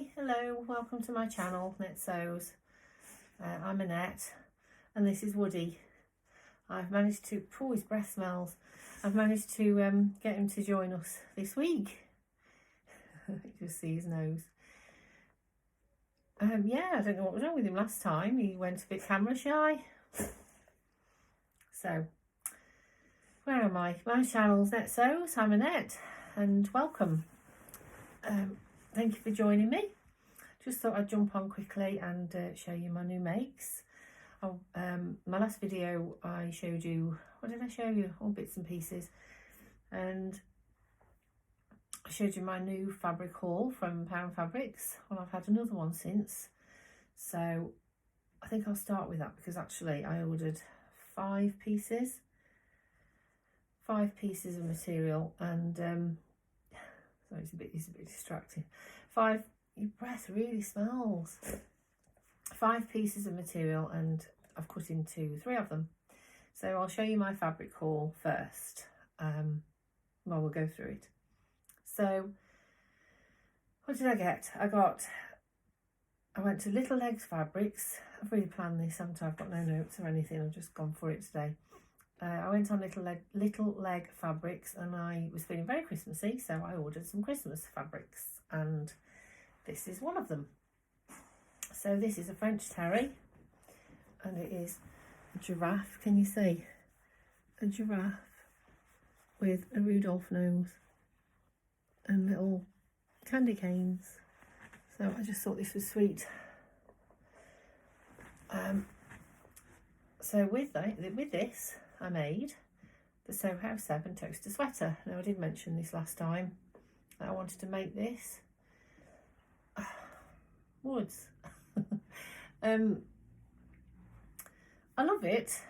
Hi, hello, welcome to my channel, Nettsews. I'm Annette and this is Woody. I've managed to, his breath smells. I've managed to get him to join us this week. You just see his nose. Yeah, I don't know what was wrong with him last time. He went a bit camera shy. So, where am I? My channel's Nettsews. I'm Annette and welcome. Thank you for joining me. Just thought I'd jump on quickly and show you my new makes. My last video I showed you, what did I show you? All bits and pieces. And I showed you my new fabric haul from Pound Fabrics. Well, I've had another one since. So I think I'll start with that because actually I ordered 5 pieces. 5 pieces of material and so it's a bit distracting. Your breath really smells. 5 pieces of material and I've cut into 3 of them. So I'll show you my fabric haul first. Well, we'll go through it. So what did I get? I went to Little Legs Fabrics. I've really planned this, haven't I? I've got no notes or anything. I've just gone for it today. I went on Little Leg Fabrics and I was feeling very Christmassy, so I ordered some Christmas fabrics and this is one of them. So this is a French terry and it is a giraffe. Can you see? A giraffe with a Rudolph nose and little candy canes. So I just thought this was sweet. So with this I made the Soho House 7 toaster sweater. Now I did mention this last time that I wanted to make this. Woods. I love it.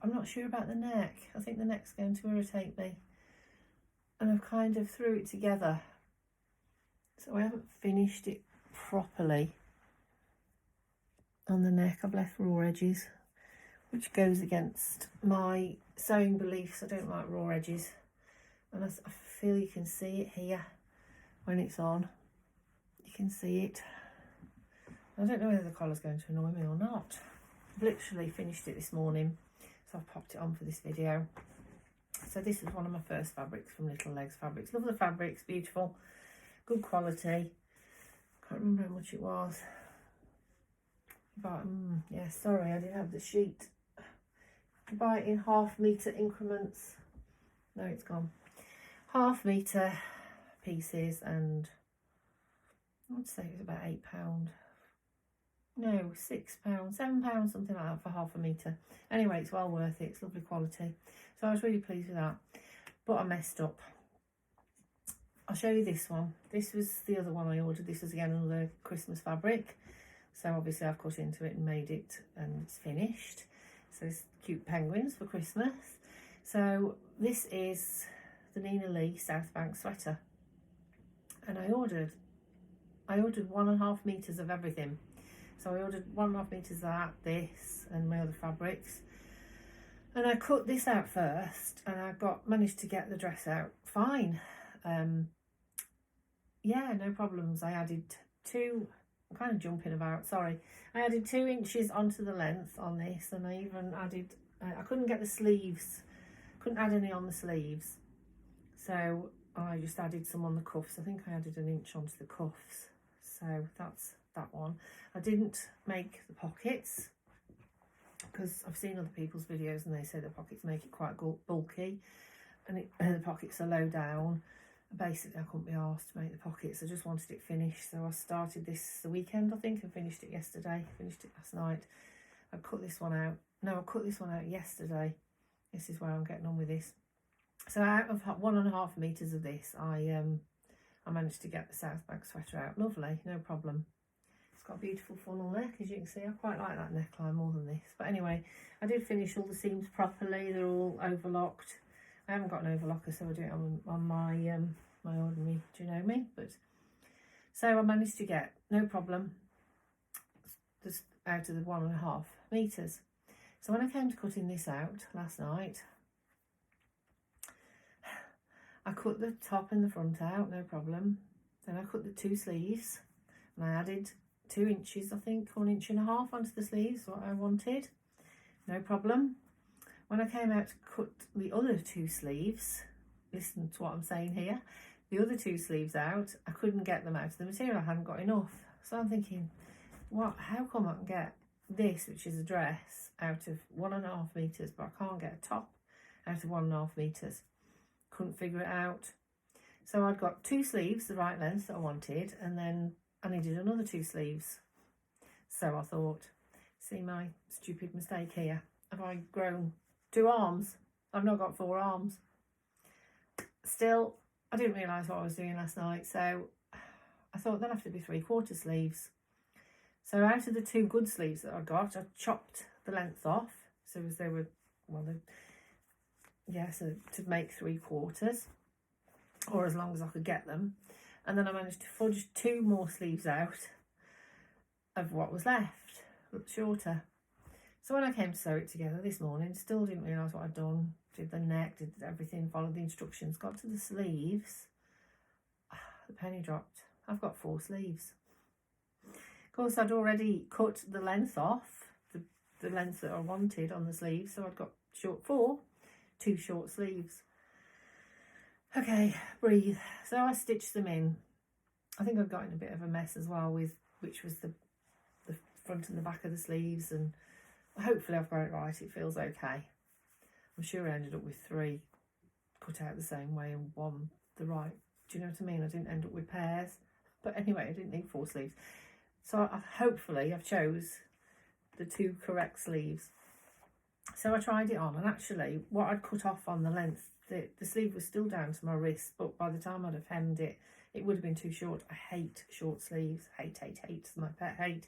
I'm not sure about the neck. I think the neck's going to irritate me. And I've kind of threw it together. So I haven't finished it properly on the neck. I've left raw edges, which goes against my sewing beliefs. I don't like raw edges. And I feel you can see it here when it's on. You can see it. I don't know whether the collar's going to annoy me or not. I've literally finished it this morning, so I've popped it on for this video. So this is one of my first fabrics from Little Legs Fabrics. Love the fabrics, beautiful, good quality. Can't remember how much it was. But yeah, sorry, I didn't have the sheet. You buy it in ½ metre increments. No, it's gone. ½ metre pieces, and I would say it was about £8. No, £6, £7, something like that for ½ metre. Anyway, it's well worth it. It's lovely quality. So I was really pleased with that. But I messed up. I'll show you this one. This was the other one I ordered. This was again another Christmas fabric. So obviously I've cut into it and made it and it's finished. So it's cute penguins for Christmas. So this is the Nina Lee South Bank sweater. And I ordered 1½ metres of everything. So I ordered 1½ metres of that, this and my other fabrics. And I cut this out first and I managed to get the dress out fine. Yeah, no problems. I added 2, I'm kind of jumping about, sorry. I added 2 inches onto the length on this and I even added, I couldn't get the sleeves, couldn't add any on the sleeves. So I just added some on the cuffs. I think I added 1 inch onto the cuffs. So that's that one. I didn't make the pockets because I've seen other people's videos and they say the pockets make it quite bulky and the pockets are low down. Basically I couldn't be asked to make the pockets. I just wanted it finished, so I started this the weekend I think and finished it yesterday. Finished it last night. I cut this one out. No, I cut this one out yesterday. This is where I'm getting on with this. So out of 1½ metres of this I managed to get the South Bank sweater out. Lovely, no problem. It's got a beautiful funnel neck, as you can see. I quite like that neckline more than this. But anyway, I did finish all the seams properly. They're all overlocked. I haven't got an overlocker, so I do it on my my ordinary, do you know me? But so I managed to get, no problem, just out of the 1½ metres. So when I came to cutting this out last night, I cut the top and the front out, no problem. Then I cut the 2 sleeves and I added 2 inches, I think, 1.5 inches onto the sleeves, what I wanted. No problem. When I came out to cut the other 2 sleeves, listen to what I'm saying here, the other 2 sleeves out, I couldn't get them out of the material. I hadn't got enough. So I'm thinking, what? How come I can get this, which is a dress, out of 1.5 meters, but I can't get a top out of 1.5 meters? Couldn't figure it out. So I'd got 2 sleeves, the right length that I wanted, and then I needed another 2 sleeves. So I thought, see my stupid mistake here. Have I grown 2 arms? I've not got 4 arms. Still, I didn't realise what I was doing last night, so I thought there'll have to be 3/4 sleeves. So out of the 2 good sleeves that I got, I chopped the length off, so as they were, well, so to make 3/4, or as long as I could get them. And then I managed to fudge 2 more sleeves out of what was left, looked shorter. So when I came to sew it together this morning, still didn't realise what I'd done. Did the neck, did everything, followed the instructions, got to the sleeves. The penny dropped. I've got 4 sleeves. Of course, I'd already cut the length off, the length that I wanted on the sleeves, so I'd got 2 short sleeves. Okay, breathe. So I stitched them in. I think I've got in a bit of a mess as well with which was the front and the back of the sleeves, and hopefully I've got it right. It feels okay. I'm sure I ended up with 3 cut out the same way and 1 the right. Do you know what I mean? I didn't end up with pairs. But anyway, I didn't need 4 sleeves. So hopefully I've chose the 2 correct sleeves. So I tried it on, and actually what I'd cut off on the length, the sleeve was still down to my wrist, but by the time I'd have hemmed it, it would have been too short. I hate short sleeves. Hate. It's my pet hate.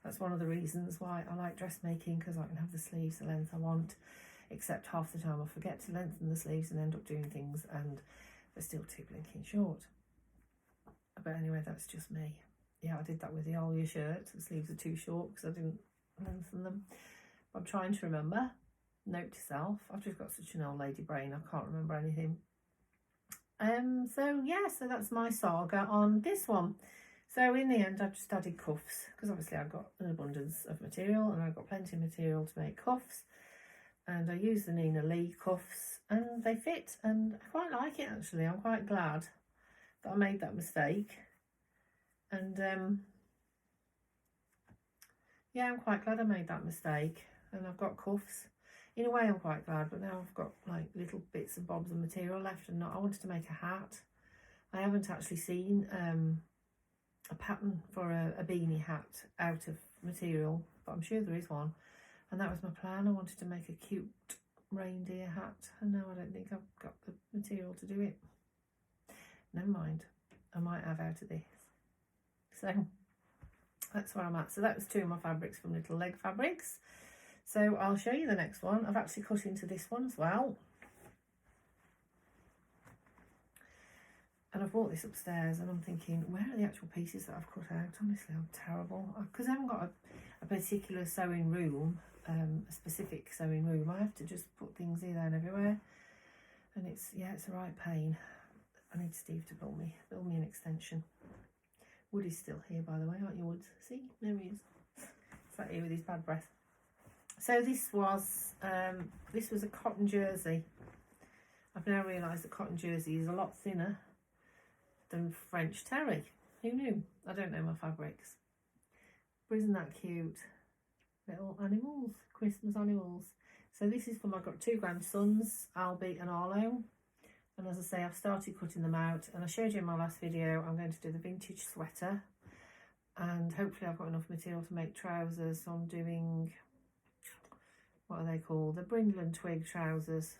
That's one of the reasons why I like dressmaking, because I can have the sleeves the length I want, except half the time I forget to lengthen the sleeves and end up doing things and they're still too blinking short. But anyway, that's just me. Yeah, I did that with the Alia shirt. The sleeves are too short because I didn't lengthen them. But I'm trying to remember. Note to self, I've just got such an old lady brain, I can't remember anything. So that's my saga on this one. So in the end, I just added cuffs, because obviously I've got an abundance of material and I've got plenty of material to make cuffs. And I used the Nina Lee cuffs and they fit, and I quite like it actually. I'm quite glad that I made that mistake. And I'm quite glad I made that mistake. And I've got cuffs. In a way I'm quite glad, but now I've got like little bits and bobs of material left, and I wanted to make a hat. I haven't actually seen a pattern for a beanie hat out of material, but I'm sure there is one, and that was my plan. I wanted to make a cute reindeer hat, and now I don't think I've got the material to do it. Never mind, I might have out of this. So that's where I'm at. So that was 2 of my fabrics from Little Leg Fabrics. So I'll show you the next one. I've actually cut into this one as well. And I've brought this upstairs and I'm thinking, where are the actual pieces that I've cut out? Honestly, I'm terrible. Because I haven't got a particular sewing room, a specific sewing room. I have to just put things here, there and everywhere. And it's a right pain. I need Steve to build me an extension. Woody's still here, by the way, aren't you, Woods? See, there he is. Sat here with his bad breath. So this was a cotton jersey. I've now realised that cotton jersey is a lot thinner than French terry. Who knew? I don't know my fabrics. But isn't that cute? Little animals, Christmas animals. So this is from, I've got 2 grandsons, Albie and Arlo. And as I say, I've started cutting them out. And I showed you in my last video, I'm going to do the vintage sweater. And hopefully I've got enough material to make trousers. So I'm doing, what are they called? The brindle and twig trousers.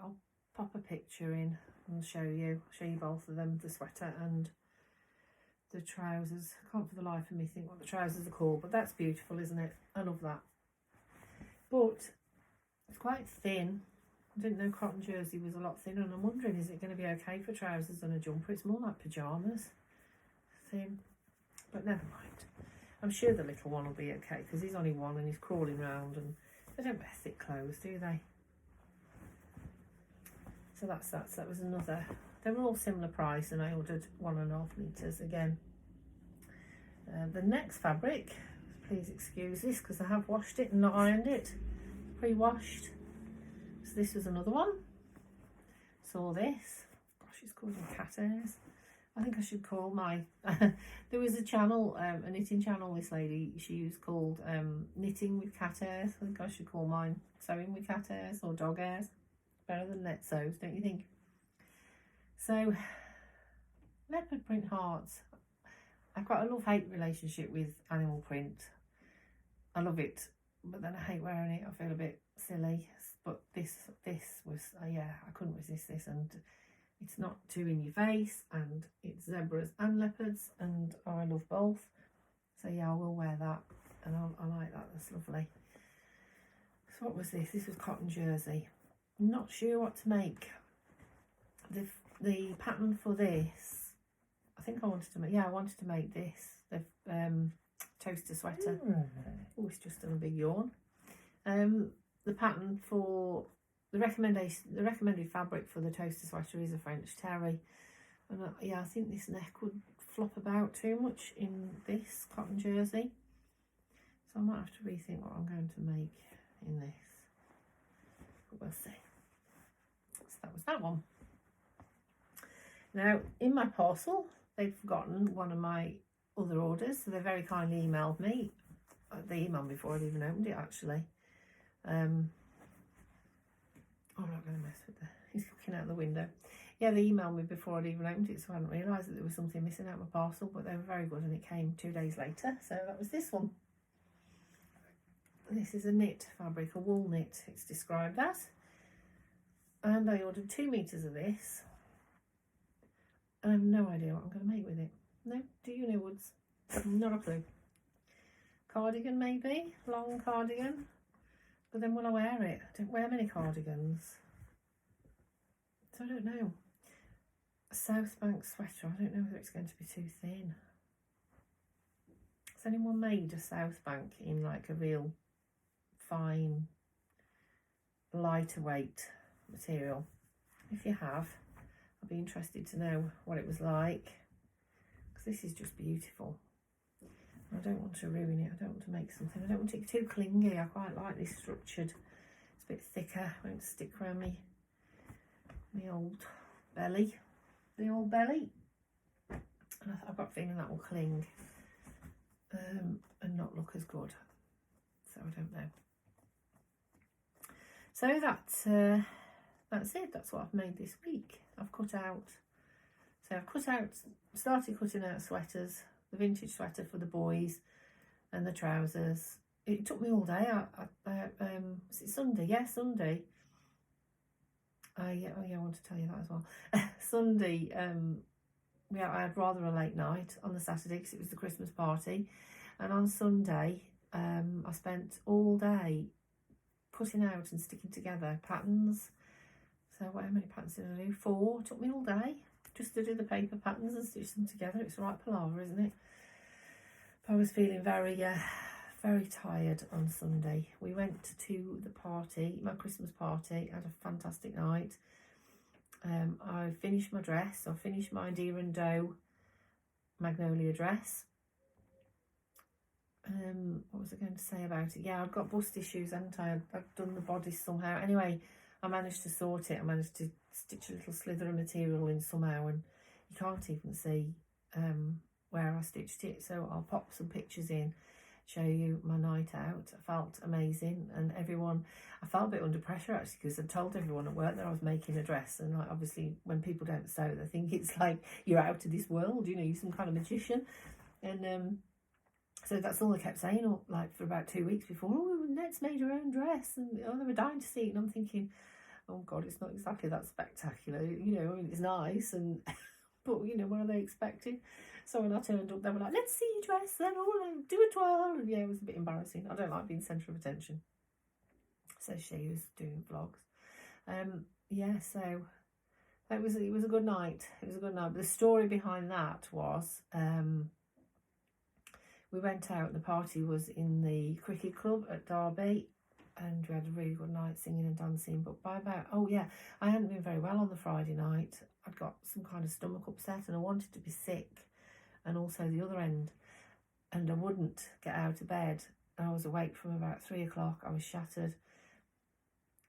I'll pop a picture in and show you both of them, the sweater and the trousers. I can't for the life of me think what the trousers are called, but that's beautiful, isn't it? I love that. But it's quite thin. I didn't know cotton jersey was a lot thinner, and I'm wondering, is it going to be okay for trousers and a jumper? It's more like pyjamas. Thin. But never mind. I'm sure the little one will be okay, because he's only 1 and he's crawling around, and they don't wear thick clothes, do they? So that's that. So that was another They were all similar price, and I ordered 1.5 meters again. The next fabric, please excuse this because I have washed it and not ironed it, pre-washed. So this was another one. Saw this. Gosh, it's causing cat hairs. I think I should call my there was a channel, a knitting channel this lady she used called knitting with cat hairs. I think I should call mine sewing with cat hairs or dog hairs. Better than Nettsews, don't you think? So leopard print hearts. I've got a love-hate relationship with animal print. I love it, but then I hate wearing it. I feel a bit silly. But this was yeah, I couldn't resist this, and it's not too in your face, and it's zebras and leopards, and I love both. So yeah, I will wear that, and I like that. That's lovely. So what was this? This was cotton jersey. I'm not sure what to make. The pattern for this, I think I wanted to make. Yeah, I wanted to make this. The toaster sweater. Oh, it's just done a big yawn. The pattern for the recommended fabric for the toaster sweater is a French terry, and yeah, I think this neck would flop about too much in this cotton jersey, so I might have to rethink what I'm going to make in this, but we'll see. So that was that one. Now in my parcel they've forgotten one of my other orders, so they very kindly emailed me. They emailed me before I'd even opened it actually. I'm not going to mess with that. He's looking out the window. Yeah, they emailed me before I'd even opened it, so I hadn't realised that there was something missing out of my parcel, but they were very good and it came 2 days later. So that was this one. This is a knit fabric, a wool knit, it's described as. And I ordered 2 meters of this. I have no idea what I'm going to make with it. No, do you know, Woods? Not a clue. Cardigan maybe, long cardigan. But then will I wear it? I don't wear many cardigans. So I don't know. A South Bank sweater. I don't know whether it's going to be too thin. Has anyone made a South Bank in like a real fine, lighter weight material? If you have, I'd be interested to know what it was like. Because this is just beautiful. I don't want to ruin it. I don't want to make something. I don't want it too clingy. I quite like this structured. It's a bit thicker. Won't stick around me old belly. The old belly. And I've got a feeling that will cling and not look as good. So I don't know. So that's it. That's what I've made this week. I've cut out. So I've started cutting out sweaters. The vintage sweater for the boys and the trousers. It took me all day. Was it Sunday? Yeah, Sunday. Yeah, oh yeah, I want to tell you that as well. Sunday, yeah, I had rather a late night on the Saturday because it was the Christmas party, and on Sunday, I spent all day cutting out and sticking together patterns. So how many patterns did I do? 4. It took me all day just to do the paper patterns and stitch them together. It's right palaver, isn't it? But I was feeling very tired on Sunday. We went to the party, my Christmas party, had a fantastic night. I finished my dress. I finished my Deer and Doe magnolia dress. What was I going to say about it? Yeah, I've got bust issues, haven't I? I've done the bodice somehow. Anyway, I managed to sort it. I managed to stitch a little slither of material in somehow, and you can't even see where I stitched it. So I'll pop some pictures in, show you my night out. I felt amazing, and I felt a bit under pressure actually, because I told everyone at work that I was making a dress, and like obviously when people don't sew, they think it's like you're out of this world, you know, you're some kind of magician. And so that's all I kept saying, like for about 2 weeks before. Oh, Net's made her own dress, and they were dying to see it. And I'm thinking, oh God, it's not exactly that spectacular, you know. I mean, it's nice, and but you know, what are they expecting? So when I turned up, they were like, "Let's see your dress, then. Oh, do a twirl." And yeah, it was a bit embarrassing. I don't like being centre of attention. So she was doing vlogs. Yeah, so it was a good night. It was a good night. But the story behind that was, we went out. The party was in the cricket club at Derby. and we had a really good night singing and dancing. But by about, oh yeah, I hadn't been very well on the Friday night. I'd got some kind of stomach upset and I wanted to be sick, and also the other end, and I wouldn't get out of bed. I was awake from about 3 o'clock. I was shattered,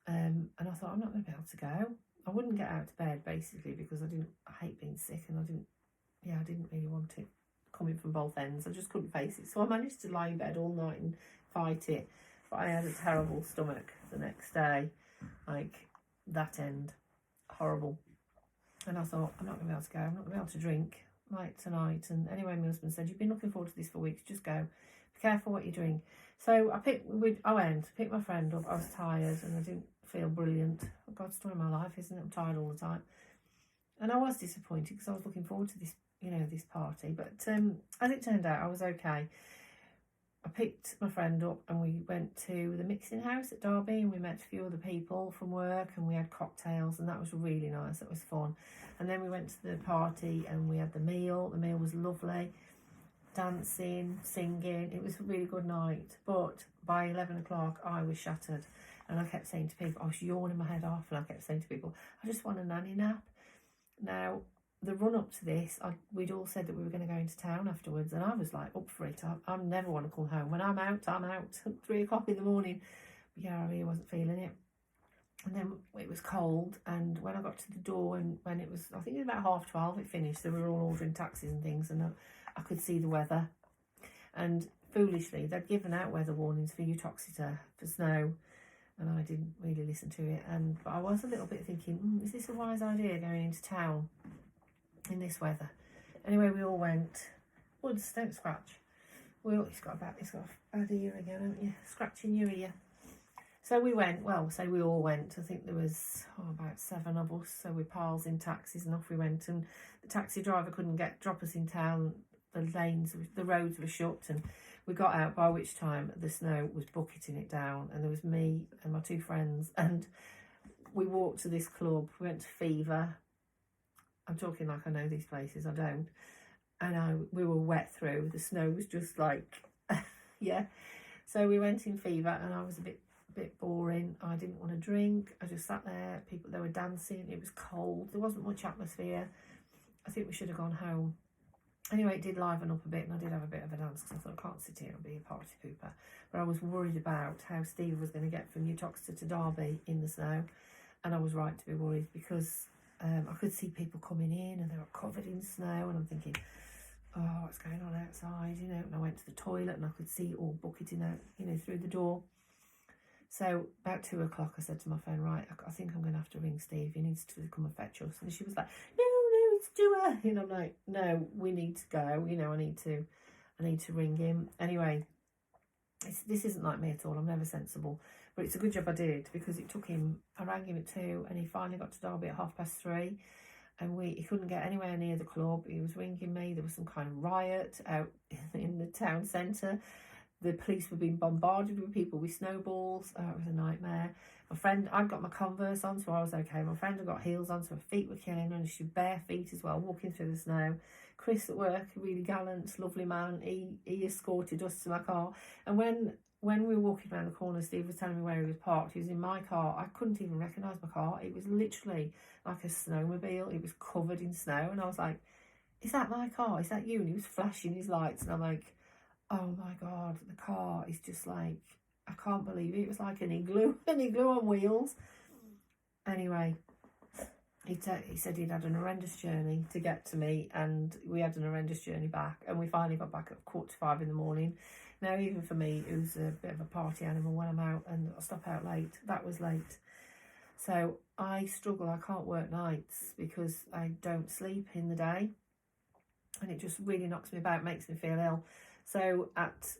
and I thought, I'm not going to be able to go. I wouldn't get out of bed basically because I hate being sick, and I didn't really want it coming from both ends. I just couldn't face it. So I managed to lie in bed all night and fight it. But I had a terrible stomach the next day, like that end, horrible. And I thought, I'm not going to be able to go. I'm not going to be able to drink like tonight. And anyway, my husband said, you've been looking forward to this for weeks. Just go. Be careful what you drink. So I picked my friend up. I was tired and I didn't feel brilliant. God's story of my life, isn't it? I'm tired all the time. And I was disappointed because I was looking forward to this, this party. But as it turned out, I was okay. I picked my friend up and we went to the mixing house at Derby, and we met a few other people from work, and we had cocktails, and that was really nice. That was fun. And then we went to the party and we had the meal. The meal was lovely. Dancing, singing. It was a really good night. But by 11 o'clock, I was shattered. And I kept saying to people, I was yawning my head off, and I kept saying to people, I just want a nanny nap. Now, the run up to this, we'd all said that we were going to go into town afterwards, and I was like up for it. I never want to come home. When I'm out, I'm out. 3 o'clock in the morning. But yeah, I really wasn't feeling it. And then it was cold, and when I got to the door, and when it was, I think it was about 12:30, it finished. So we were all ordering taxis and things, and I could see the weather. And foolishly, they'd given out weather warnings for Utoxeter for snow, and I didn't really listen to it. But I was a little bit thinking, is this a wise idea going into town in this weather? Anyway, we all went. Woods, don't scratch. It's got a bad ear again, haven't you? Scratching your ear. So we went. Well, say we all went. I think there was about 7 of us. So we piled in taxis and off we went. And the taxi driver couldn't drop us in town. The roads were shut, and we got out, by which time the snow was bucketing it down, and there was me and my 2 friends, and we walked to this club. We went to Fever. I'm talking like I know these places. I don't. And we were wet through. The snow was just like, yeah. So we went in Fever, and I was a bit boring. I didn't want to drink. I just sat there. They were dancing. It was cold. There wasn't much atmosphere. I think we should have gone home. Anyway, it did liven up a bit, and I did have a bit of a dance because I thought, I can't sit here and be a party pooper. But I was worried about how Steve was going to get from Utoxeter to Derby in the snow, and I was right to be worried because I could see people coming in and they were covered in snow, and I'm thinking, oh, what's going on outside, and I went to the toilet and I could see it all bucketing out, through the door. So about 2 o'clock, I said to my friend, right, I think I'm going to have to ring Steve. He needs to come and fetch us. And she was like, no, it's Stuart. I'm like, no, we need to go. I need to ring him. Anyway, this isn't like me at all. I'm never sensible. But it's a good job I did, because it took him, I rang him at 2 and he finally got to Derby at 3:30. And he couldn't get anywhere near the club. He was ringing me. There was some kind of riot out in the town centre. The police were being bombarded with people with snowballs. It was a nightmare. My friend, I'd got my Converse on, so I was okay. My friend had got heels on, so her feet were killing her, and she had bare feet as well, walking through the snow. Chris at work, really gallant, lovely man, he escorted us to my car. And when we were walking around the corner, Steve was telling me where he was parked. He was in my car. I couldn't even recognise my car. It was literally like a snowmobile. It was covered in snow. And I was like, is that my car? Is that you? And he was flashing his lights. And I'm like, oh my God, the car is just like, I can't believe it. It was like an igloo on wheels. Anyway, he said he'd had an horrendous journey to get to me, and we had an horrendous journey back, and we finally got back at 4:45 in the morning. Now, even for me, it was a bit of a party animal when I'm out and I stop out late. That was late. So I struggle. I can't work nights because I don't sleep in the day, and it just really knocks me about, makes me feel ill. So at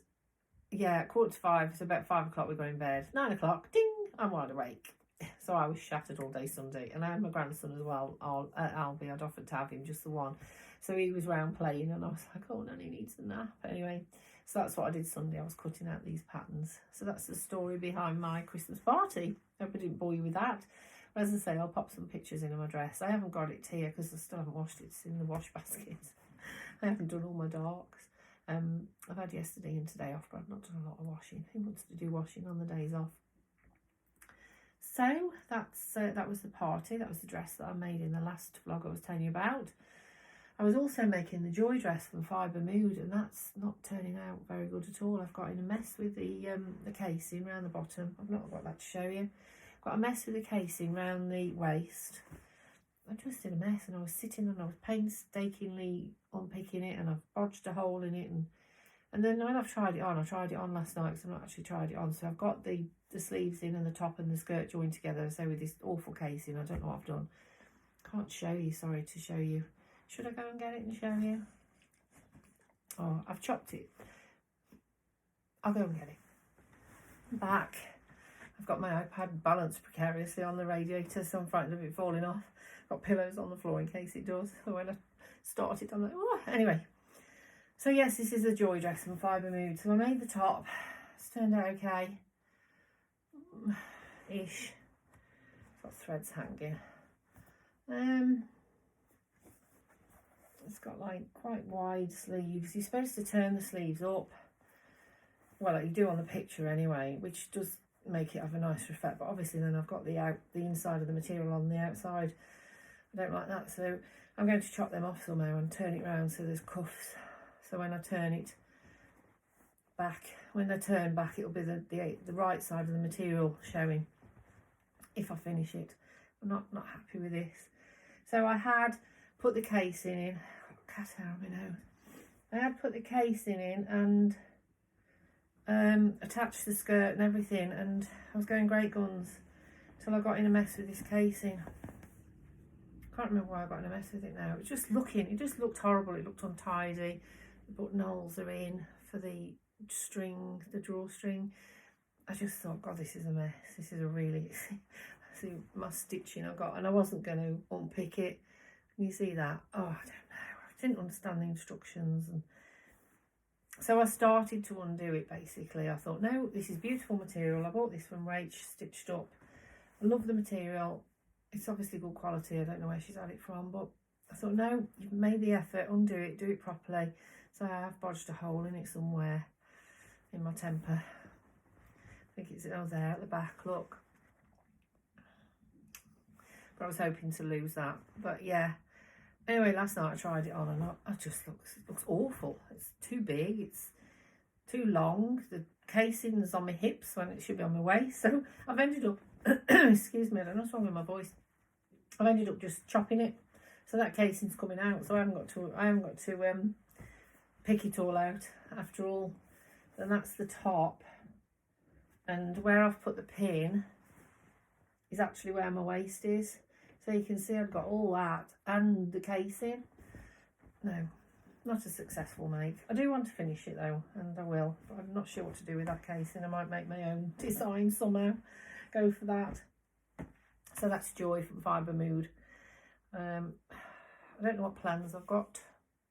4:45, so about 5 o'clock we go in bed. 9 o'clock, ding, I'm wide awake. So I was shattered all day Sunday, and I had my grandson as well, Albie. I'd offered to have him, just the one. So he was round playing, and I was like, oh, Nanny needs a nap. Anyway, so that's what I did Sunday. I was cutting out these patterns. So that's the story behind my Christmas party. Hope I didn't bore you with that. But as I say, I'll pop some pictures in of my dress. I haven't got it here because I still haven't washed it. It's in the wash basket. I haven't done all my darks. I've had yesterday and today off, but I've not done a lot of washing. Who wants to do washing on the days off? So that was the party. That was the dress that I made in the last vlog I was telling you about. I was also making the joy dress from Fibre Mood, and that's not turning out very good at all. I've got in a mess with the casing around the bottom. I've not got that to show you. Got a mess with the casing around the waist. I'm just in a mess, and I was sitting and I was painstakingly unpicking it, and I've bodged a hole in it, and then when I've tried it on, I tried it on last night because I've not actually tried it on. So I've got the sleeves in and the top and the skirt joined together. So with this awful casing, I don't know what I've done. Can't show you, sorry to show you. Should I go and get it and show you? Oh, I've chopped it. I'll go and get it. Back. I've got my iPad balanced precariously on the radiator, so I'm frightened of it falling off. Got pillows on the floor in case it does. So when I start it, I'm like, oh, anyway. So yes, this is a joy dress from Fibre Mood. So I made the top. It's turned out okay. Ish. It's got threads hanging. It's got like quite wide sleeves. You're supposed to turn the sleeves up. Well, like you do on the picture anyway, which does make it have a nice effect. But obviously then I've got the inside of the material on the outside. I don't like that. So I'm going to chop them off somehow and turn it around so there's cuffs. So when I turn it back, when I turn back, it'll be the right side of the material showing if I finish it. I'm not happy with this. So I had put the casing in. Cat hair on my nose. I had put the casing in and attached the skirt and everything, and I was going great guns till I got in a mess with this casing. Can't remember why I got in a mess with it now. It just looked horrible. It looked untidy. The buttonholes are in for the string, the drawstring. I just thought, God, this is a mess. This is a really, see my stitching I got, and I wasn't going to unpick it. Can you see that? Oh, I don't know. I didn't understand the instructions, and so I started to undo it. Basically, I thought, no, this is beautiful material. I bought this from Rach, stitched up. I love the material. It's obviously good quality. I don't know where she's had it from, but I thought, no, you've made the effort, undo it, do it properly. So I have bodged a hole in it somewhere in my temper. I think it's there at the back, look. But I was hoping to lose that. But yeah. Anyway, last night I tried it on and it just looks awful. It's too big, it's too long. The casing is on my hips when it should be on my waist. So I've ended up, excuse me, I don't know what's wrong with my voice. I've ended up just chopping it. So that casing's coming out. So I haven't got to pick it all out after all. And that's the top. And where I've put the pin is actually where my waist is. So you can see I've got all that and the casing. No, not a successful make. I do want to finish it though, and I will. But I'm not sure what to do with that casing. I might make my own design somehow. Go for that. So that's Joy from Fibre Mood. I don't know what plans I've got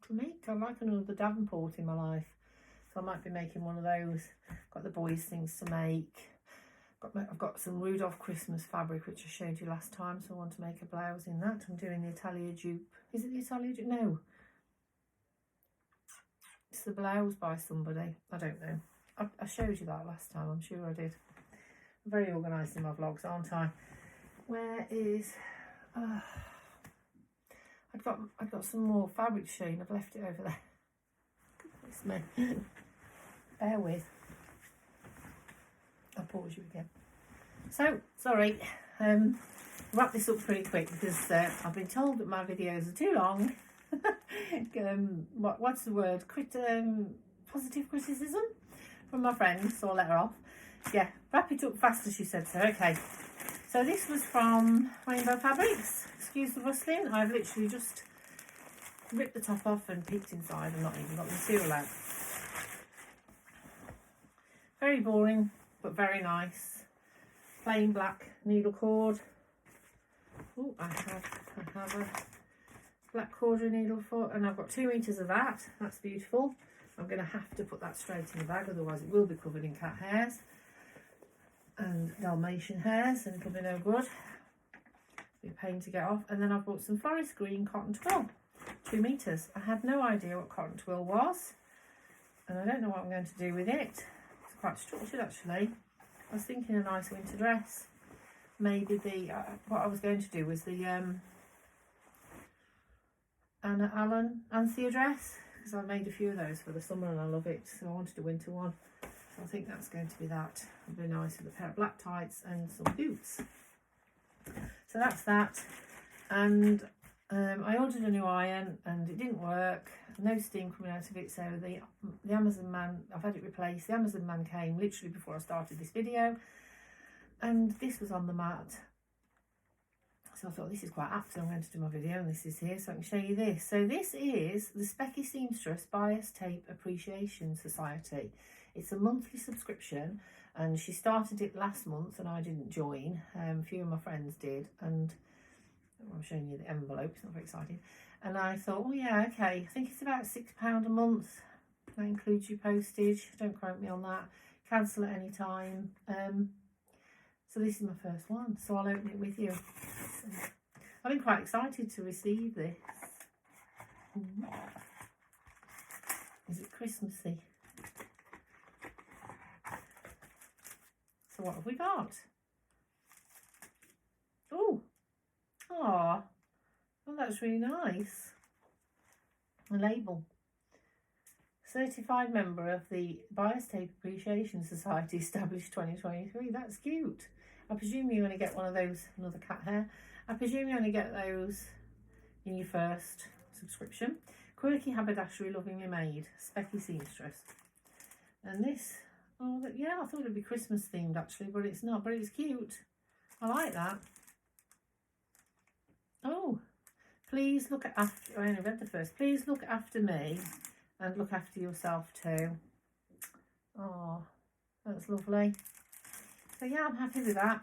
to make. I like another Davenport in my life. So I might be making one of those. Got the boys' things to make. I've got some Rudolph Christmas fabric, which I showed you last time, so I want to make a blouse in that. I'm doing the Italia dupe. Is it the Italia dupe? No. It's the blouse by somebody. I don't know. I showed you that last time. I'm sure I did. I'm very organised in my vlogs, aren't I? Where is... I've got some more fabric sheen. I've left it over there. It's me. Bear with. I'll pause you again. So, sorry, wrap this up pretty quick because I've been told that my videos are too long. What's the word? Positive criticism from my friends, so I'll let her off. Yeah, wrap it up faster, she said so. Okay, so this was from Rainbow Fabrics. Excuse the rustling. I've literally just ripped the top off and peeked inside and not even got the material out. Very boring, but very nice. Plain black needle cord. Oh, I have a black corded needle foot, and I've got 2 meters of that. That's beautiful. I'm going to have to put that straight in the bag, otherwise it will be covered in cat hairs and Dalmatian hairs, and it'll be no good. It'll be a pain to get off. And then I've bought some forest green cotton twill, 2 meters. I had no idea what cotton twill was, and I don't know what I'm going to do with it. It's quite structured actually. I was thinking a nice winter dress. maybe the what I was going to do was the Anna Allen Anthea dress, because I made a few of those for the summer and I love it, so I wanted a winter one. So I think that's going to be that. It'll be nice with a pair of black tights and some boots. So that's that. And I ordered a new iron and it didn't work. No steam coming out of it. So the Amazon man, I've had it replaced. The Amazon man came literally before I started this video, and this was on the mat. So I thought this is quite apt, so I'm going to do my video, and this is here so I can show you this. So this is the Specky Seamstress Bias Tape Appreciation Society. It's a monthly subscription, and she started it last month and I didn't join. A few of my friends did, and I'm showing you the envelope, it's not very exciting. And I thought, oh yeah, okay, I think it's about £6 a month. That includes your postage, don't quote me on that. Cancel at any time. So this is my first one, so I'll open it with you. I've been quite excited to receive this. Is it Christmassy? So what have we got? Oh, oh, that's really nice. A label. Certified member of the Bias Tape Appreciation Society, established 2023. That's cute. I presume you only get one of those, another cat hair. I presume you only get those in your first subscription. Quirky haberdashery lovingly made, Specky Seamstress. And this, oh yeah, I thought it'd be Christmas themed actually, but it's not, but it's cute. I like that. Oh, please look after, I only read the first. Please look after me and look after yourself too. Oh, that's lovely. So yeah, I'm happy with that.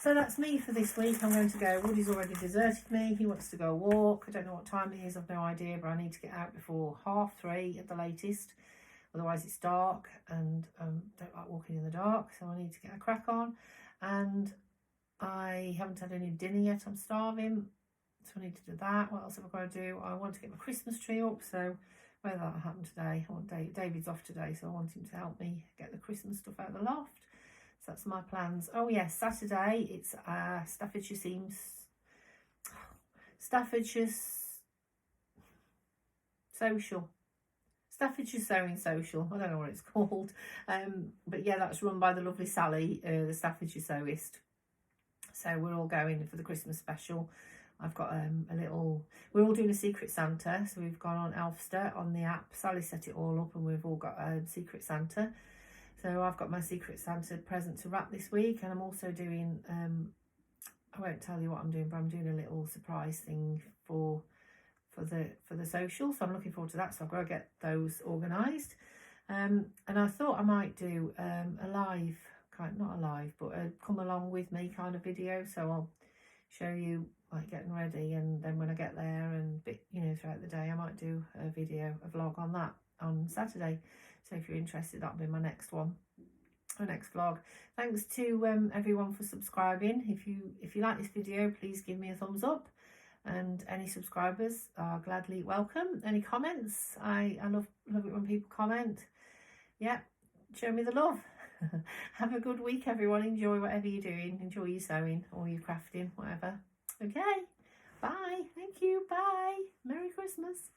So that's me for this week. I'm going to go. Woody's already deserted me. He wants to go walk. I don't know what time it is. I've no idea, but I need to get out before 3:30 at the latest. Otherwise it's dark, and don't like walking in the dark, so I need to get a crack on. And I haven't had any dinner yet. I'm starving, so I need to do that. What else have I got to do? I want to get my Christmas tree up, so whether that'll happen today. I want David's off today, so I want him to help me get the Christmas stuff out of the loft. So that's my plans. Oh yes, Saturday it's Staffordshire Sewing Social. I don't know what it's called. But yeah, that's run by the lovely Sally, the Staffordshire Sewist. So we're all going for the Christmas special. I've got we're all doing a Secret Santa. So we've gone on Elfster on the app. Sally set it all up and we've all got a Secret Santa. So I've got my Secret Santa present to wrap this week, and I'm also doing, I won't tell you what I'm doing, but I'm doing a little surprise thing for the social. So I'm looking forward to that. So I've got to get those organised. And I thought I might do a live, not a live, but a come along with me kind of video. So I'll show you like getting ready, and then when I get there and throughout the day I might do a video, a vlog on that on Saturday. So if you're interested, that'll be my next one, my next vlog. Thanks to everyone for subscribing. If you like this video, please give me a thumbs up, and any subscribers are gladly welcome. Any comments, I love it when people comment. Yeah, show me the love. Have a good week, everyone. Enjoy whatever you're doing. Enjoy your sewing or your crafting, whatever. Okay, bye. Thank you. Bye. Merry Christmas.